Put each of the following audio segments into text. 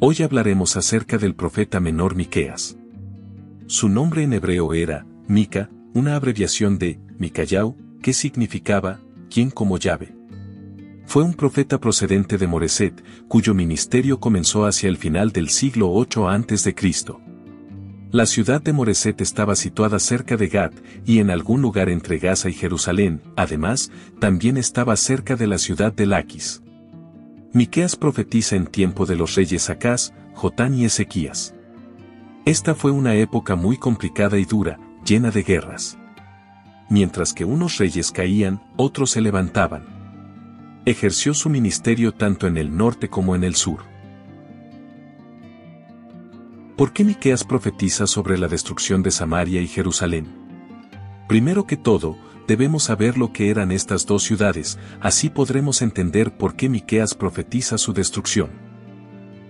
Hoy hablaremos acerca del profeta menor Miqueas. Su nombre en hebreo era Mica, una abreviación de Micayau, que significaba quien como llave. Fue un profeta procedente de Moreset, cuyo ministerio comenzó hacia el final del siglo VIII a.C. La ciudad de Moreset estaba situada cerca de Gat y en algún lugar entre Gaza y Jerusalén. Además, también estaba cerca de la ciudad de Laquis. Miqueas profetiza en tiempo de los reyes Acaz, Jotán y Ezequías. Esta fue una época muy complicada y dura, llena de guerras. Mientras que unos reyes caían, otros se levantaban. Ejerció su ministerio tanto en el norte como en el sur. ¿Por qué Miqueas profetiza sobre la destrucción de Samaria y Jerusalén? Primero que todo, debemos saber lo que eran estas dos ciudades, así podremos entender por qué Miqueas profetiza su destrucción.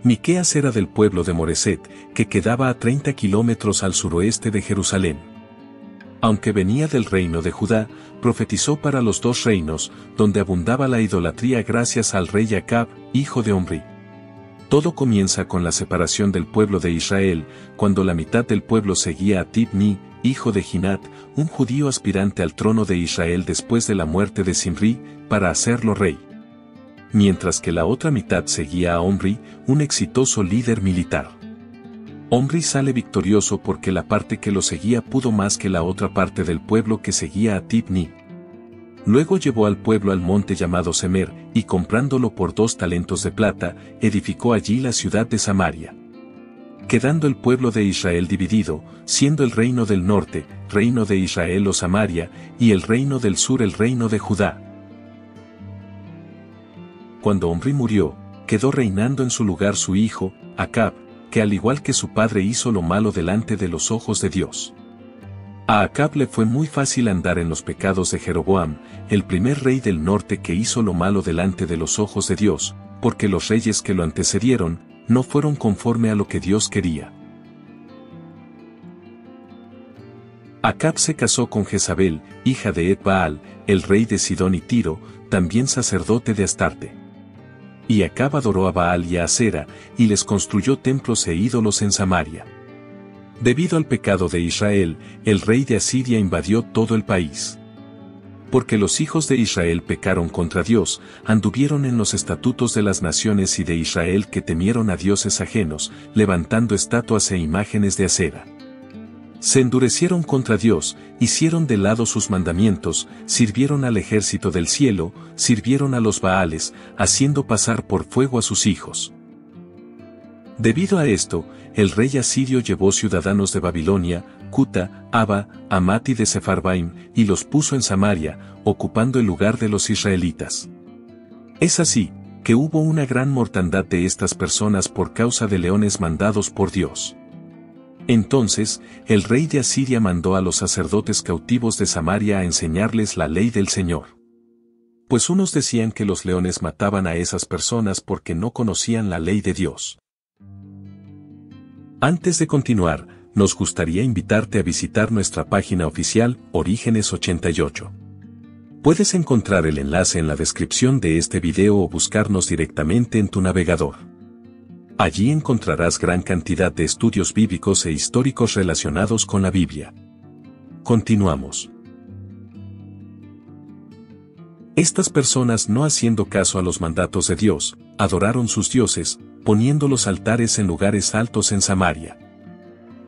Miqueas era del pueblo de Moreset, que quedaba a 30 kilómetros al suroeste de Jerusalén. Aunque venía del reino de Judá, profetizó para los dos reinos, donde abundaba la idolatría gracias al rey Acab, hijo de Omri. Todo comienza con la separación del pueblo de Israel, cuando la mitad del pueblo seguía a Tibni, hijo de Ginat, un judío aspirante al trono de Israel después de la muerte de Zimri, para hacerlo rey. Mientras que la otra mitad seguía a Omri, un exitoso líder militar. Omri sale victorioso porque la parte que lo seguía pudo más que la otra parte del pueblo que seguía a Tibni. Luego llevó al pueblo al monte llamado Semer, y comprándolo por 2 talentos de plata, edificó allí la ciudad de Samaria. Quedando el pueblo de Israel dividido, siendo el reino del norte, reino de Israel o Samaria, y el reino del sur el reino de Judá. Cuando Omri murió, quedó reinando en su lugar su hijo, Acab, que al igual que su padre hizo lo malo delante de los ojos de Dios. A Acab le fue muy fácil andar en los pecados de Jeroboam, el primer rey del norte que hizo lo malo delante de los ojos de Dios, porque los reyes que lo antecedieron, no fueron conforme a lo que Dios quería. Acab se casó con Jezabel, hija de Ed-Baal, el rey de Sidón y Tiro, también sacerdote de Astarte. Y Acab adoró a Baal y a Asera, y les construyó templos e ídolos en Samaria. Debido al pecado de Israel, el rey de Asiria invadió todo el país. Porque los hijos de Israel pecaron contra Dios, anduvieron en los estatutos de las naciones y de Israel que temieron a dioses ajenos, levantando estatuas e imágenes de Asera. Se endurecieron contra Dios, hicieron de lado sus mandamientos, sirvieron al ejército del cielo, sirvieron a los Baales, haciendo pasar por fuego a sus hijos. Debido a esto, el rey asirio llevó ciudadanos de Babilonia, Cuta, Aba, Amat y de Sefarbaim, y los puso en Samaria, ocupando el lugar de los israelitas. Es así, que hubo una gran mortandad de estas personas por causa de leones mandados por Dios. Entonces, el rey de Asiria mandó a los sacerdotes cautivos de Samaria a enseñarles la ley del Señor. Pues unos decían que los leones mataban a esas personas porque no conocían la ley de Dios. Antes de continuar, nos gustaría invitarte a visitar nuestra página oficial, Orígenes 88. Puedes encontrar el enlace en la descripción de este video o buscarnos directamente en tu navegador. Allí encontrarás gran cantidad de estudios bíblicos e históricos relacionados con la Biblia. Continuamos. Estas personas, no haciendo caso a los mandatos de Dios, adoraron sus dioses, poniendo los altares en lugares altos en Samaria.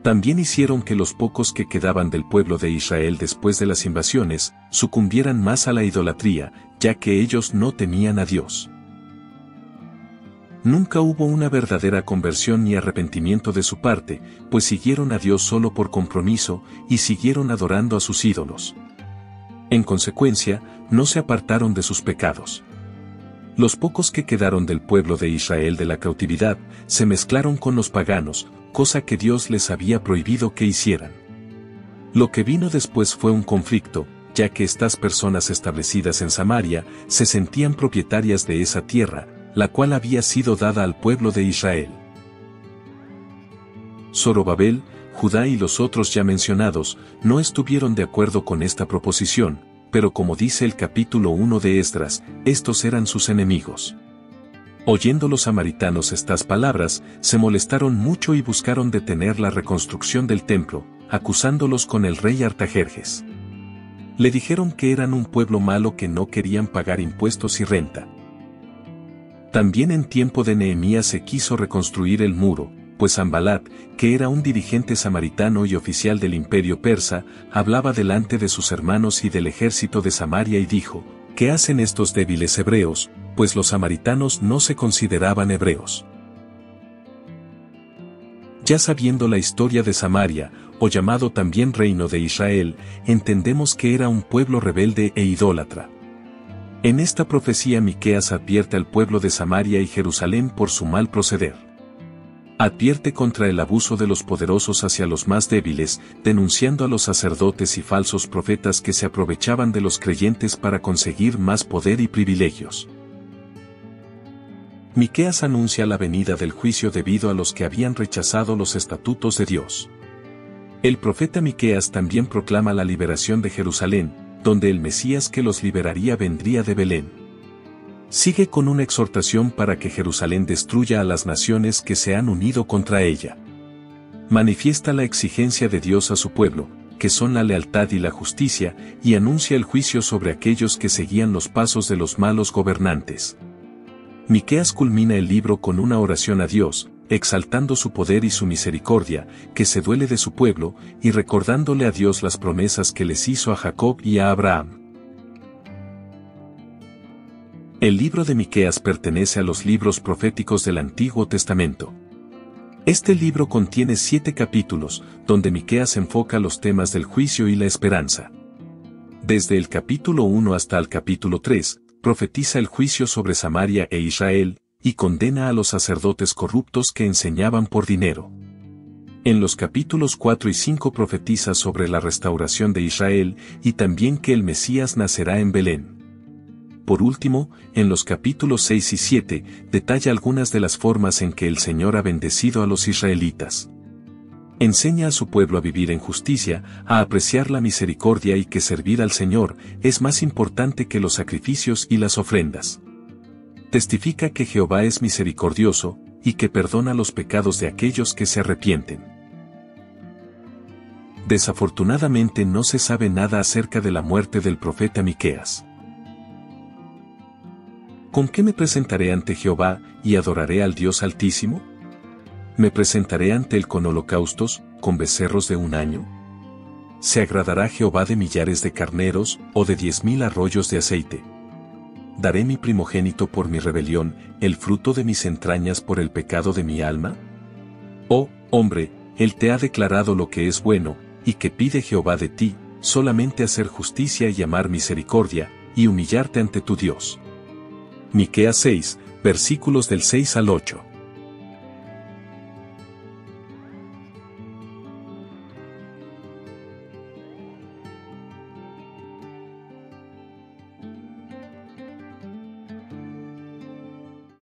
También hicieron que los pocos que quedaban del pueblo de Israel después de las invasiones, sucumbieran más a la idolatría, ya que ellos no temían a Dios. Nunca hubo una verdadera conversión ni arrepentimiento de su parte, pues siguieron a Dios solo por compromiso, y siguieron adorando a sus ídolos. En consecuencia, no se apartaron de sus pecados. Los pocos que quedaron del pueblo de Israel de la cautividad, se mezclaron con los paganos, cosa que Dios les había prohibido que hicieran. Lo que vino después fue un conflicto, ya que estas personas establecidas en Samaria, se sentían propietarias de esa tierra, la cual había sido dada al pueblo de Israel. Zorobabel, Judá y los otros ya mencionados, no estuvieron de acuerdo con esta proposición, pero como dice el capítulo 1 de Esdras, estos eran sus enemigos. Oyendo los samaritanos estas palabras, se molestaron mucho y buscaron detener la reconstrucción del templo, acusándolos con el rey Artajerjes. Le dijeron que eran un pueblo malo que no querían pagar impuestos y renta. También en tiempo de Nehemías se quiso reconstruir el muro, pues Sanbalat, que era un dirigente samaritano y oficial del imperio persa, hablaba delante de sus hermanos y del ejército de Samaria y dijo: ¿qué hacen estos débiles hebreos? Pues los samaritanos no se consideraban hebreos. Ya sabiendo la historia de Samaria, o llamado también Reino de Israel, entendemos que era un pueblo rebelde e idólatra. En esta profecía Miqueas advierte al pueblo de Samaria y Jerusalén por su mal proceder. Advierte contra el abuso de los poderosos hacia los más débiles, denunciando a los sacerdotes y falsos profetas que se aprovechaban de los creyentes para conseguir más poder y privilegios. Miqueas anuncia la venida del juicio debido a los que habían rechazado los estatutos de Dios. El profeta Miqueas también proclama la liberación de Jerusalén, donde el Mesías que los liberaría vendría de Belén. Sigue con una exhortación para que Jerusalén destruya a las naciones que se han unido contra ella. Manifiesta la exigencia de Dios a su pueblo, que son la lealtad y la justicia, y anuncia el juicio sobre aquellos que seguían los pasos de los malos gobernantes. Miqueas culmina el libro con una oración a Dios, exaltando su poder y su misericordia, que se duele de su pueblo, y recordándole a Dios las promesas que les hizo a Jacob y a Abraham. El libro de Miqueas pertenece a los libros proféticos del Antiguo Testamento. Este libro contiene 7 capítulos, donde Miqueas enfoca los temas del juicio y la esperanza. Desde el capítulo 1 hasta el capítulo 3, profetiza el juicio sobre Samaria e Israel, y condena a los sacerdotes corruptos que enseñaban por dinero. En los capítulos 4 y 5 profetiza sobre la restauración de Israel, y también que el Mesías nacerá en Belén. Por último, en los capítulos 6 y 7, detalla algunas de las formas en que el Señor ha bendecido a los israelitas. Enseña a su pueblo a vivir en justicia, a apreciar la misericordia y que servir al Señor es más importante que los sacrificios y las ofrendas. Testifica que Jehová es misericordioso, y que perdona los pecados de aquellos que se arrepienten. Desafortunadamente no se sabe nada acerca de la muerte del profeta Miqueas. ¿Con qué me presentaré ante Jehová, y adoraré al Dios Altísimo? ¿Me presentaré ante él con holocaustos, con becerros de un año? ¿Se agradará Jehová de millares de carneros, o de 10,000 arroyos de aceite? ¿Daré mi primogénito por mi rebelión, el fruto de mis entrañas por el pecado de mi alma? Oh, hombre, él te ha declarado lo que es bueno, y que pide Jehová de ti, solamente hacer justicia y amar misericordia, y humillarte ante tu Dios. Miqueas 6, versículos del 6 al 8.